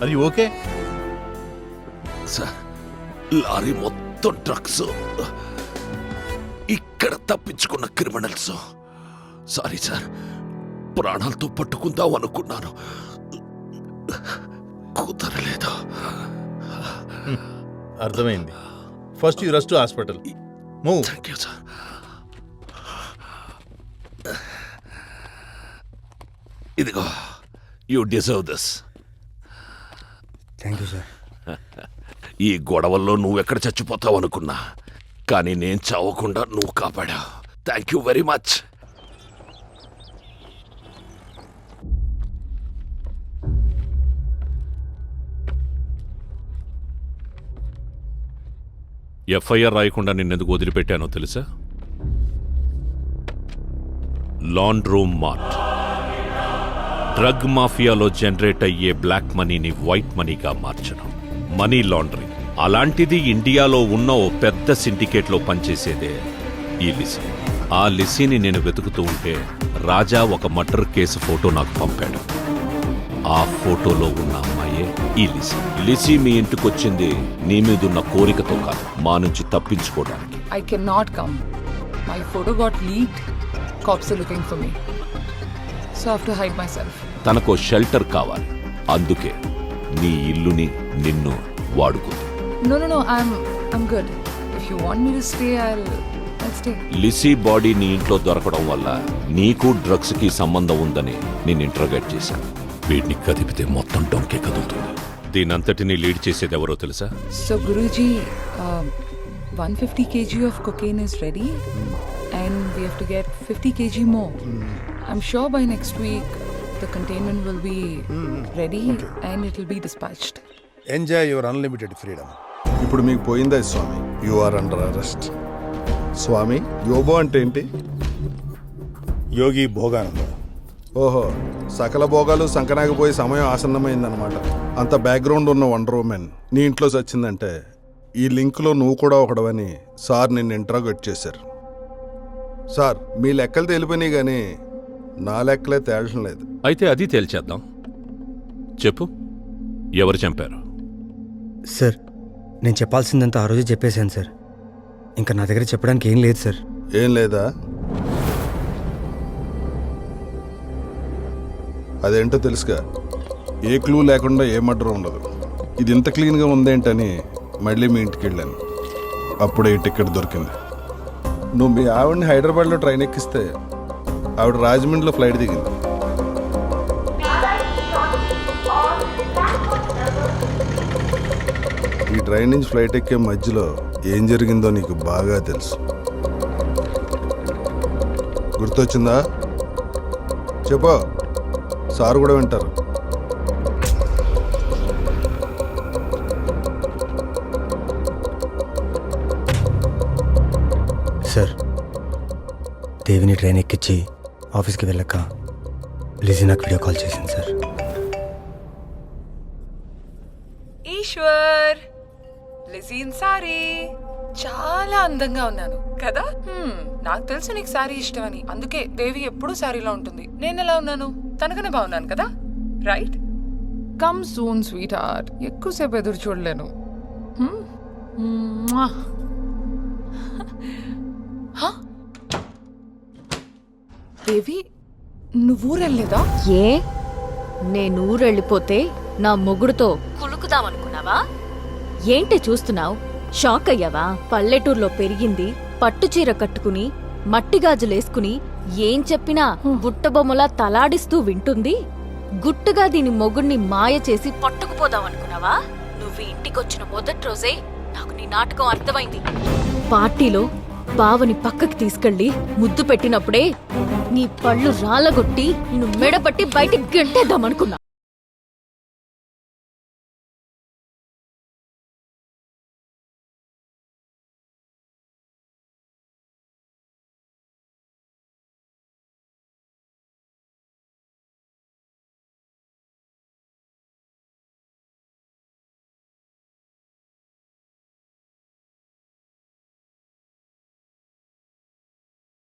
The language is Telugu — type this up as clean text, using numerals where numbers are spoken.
Are you okay? Sir, lorry మొత్తం డ్రగ్స్, ఇక్కడ తప్పించుకున్న క్రిమినల్స్. సారీ సార్, ప్రాణాలతో పట్టుకుందాం అనుకున్నాను, కుదరలేదు. అర్థమైంది. First you rush to hospital. Move. Thank you sir. ఇదిగో, you deserve this. Thank you sir. ఈ గొడవల్లో నువ్వెక్కడ చచ్చిపోతావు అనుకున్నా, కానీ నేను చావకుండా నువ్వు కాపాడా. Thank you very much. FIR రాయకుండా నిన్నెందుకు వదిలిపెట్టానో తెలుసా? లాండ్రూమ్ మార్ట్ డ్రగ్ మాఫియాలో జనరేట్ అయ్యే బ్లాక్ మనీని వైట్ మనీగా మార్చడం, మనీ లాండరింగ్. అలాంటిది ఇండియాలో ఉన్న ఓ పెద్ద సిండికేట్లో పనిచేసేదే ఈ లిసీ. ఆ లిసీని నేను వెతుకుతూ ఉంటే రాజా ఒక మర్డర్ కేసు ఫోటో నాకు పంపాడు. ఆ ఫోటోలో ఉన్న అమ్మాయే ఈ లిసీ. లిసీ మీ ఇంటికొచ్చింది నీ మీదున్న కోరికతో కాదు, మా నుంచి తప్పించుకోవడానికి. I cannot come. My photo got leaked. Cops are looking for me. So I have to hide myself. తనకో షెల్టర్ కావాలి, అందుకే నీ ఇల్లుని నిన్ను వాడుకుంది. No. I'm good. If you want me to stay, I'll stay. Lizzie body నీ ఇంట్లో దొరకడం వల్ల నీకు డ్రగ్స్ కి సంబంధం ఉందని నేను ఇంటర్గేట్ చేశాను. వీటిని కదిపితే మొత్తం డొంకే కదులుతుంది. దీనంతటిని లీడ్ చేసేది ఎవరో తెలుసా? So Guruji, 150 kg of cocaine is ready, and we have to get 50 kg more. I'm sure by next week the containment will be ready and it will be dispatched. Enjoy your unlimited freedom. ఇప్పుడు మీకు పోయిందా Swami? You are under arrest. Swami, యోబో అంటే ఏంటి? యోగి భోగానంద. ఓహో, సకల భోగాలు సంకనాగిపోయి సమయం ఆసన్నమైందనమాట. అంత బ్యాక్గ్రౌండ్ ఉన్న వండర్ ఉమెన్ నీ ఇంట్లో చచ్చిందంటే ఈ లింక్లో నువ్వు కూడా ఒకడవని సార్ నిన్ను ఇంట్రాగేట్ చేశారు. సార్, మీ లెక్కలు తెలిపోయినాయి కానీ నా లెక్కలే తేల్చడం లేదు. అయితే అది తేల్చేద్దాం. చెప్పు, ఎవరు చంపారు? సార్, నేను చెప్పాల్సిందంతా ఆ రోజు చెప్పేశాను సార్. ఇంకా నా దగ్గర చెప్పడానికి ఏం లేదు సార్. ఏం లేదా? అదేంటో తెలుసుగా, ఏ క్లూ లేకుండా ఏ మర్డర్ ఉండదు. ఇది ఇంత క్లీన్గా ఉందేంటని మళ్ళీ మీ ఇంటికి వెళ్ళాను. అప్పుడే ఈ టికెట్ దొరికింది. నువ్వు మీ ఆవిడని హైదరాబాద్లో ట్రైన్ ఎక్కిస్తే ఆవిడ రాజమండ్రిలో ఫ్లైట్ దిగింది. ఈ ట్రైన్ నుంచి ఫ్లైట్ ఎక్కే మధ్యలో ఏం జరిగిందో నీకు బాగా తెలుసు. గుర్తొచ్చిందా? చెప్పు, సార్ కూడా వింటారు. సార్, దేవిని ట్రైన్ ఎక్కించి ఆఫీస్కి వెళ్ళాక లిజీ నాకు వీడియో కాల్ చేసింది సార్. ఈశ్వర్, లిజీ ఇన్ సారీ. చాలా అందంగా ఉన్నాను కదా? నాకు తెలుసు నీకు సారీ ఇష్టమని, అందుకే దేవి ఎప్పుడూ సారీలో ఉంటుంది. నేను ఎలా ఉన్నాను? తనకనే బాగున్నాను కదా? Right? Come soon sweet heart. ఎక్కువసేపు ఎదురు చూడలేను. దేవి, నువ్వు ఊరెళ్ళలేదా? ఏ, నేను ఊరెళ్ళిపోతే నా మొగుడుతో కులుకుదామనుకున్నావా? ఏంటి చూస్తున్నావు? షాక్ అయ్యావా? పల్లెటూరులో పెరిగింది, పట్టుచీర కట్టుకుని మట్టిగాజులేసుకుని ఏం చెప్పినా బుట్టబొమ్మలా తలాడిస్తూ వింటుంది. గుట్టుగా దీని మొగుణ్ణి మాయ చేసి పట్టుకుపోదామనుకున్నావా? నువ్వు ఇంటికొచ్చిన మొదటి రోజే నాకు నీ నాటకం అర్థమైంది. పార్టీలో బావని పక్కకి తీసుకెళ్లి ముద్దు పెట్టినప్పుడే నీ పళ్ళు రాళ్ళగొట్టి నిన్ను మెడపట్టి బయటికి గెంటేద్దామనుకున్నా.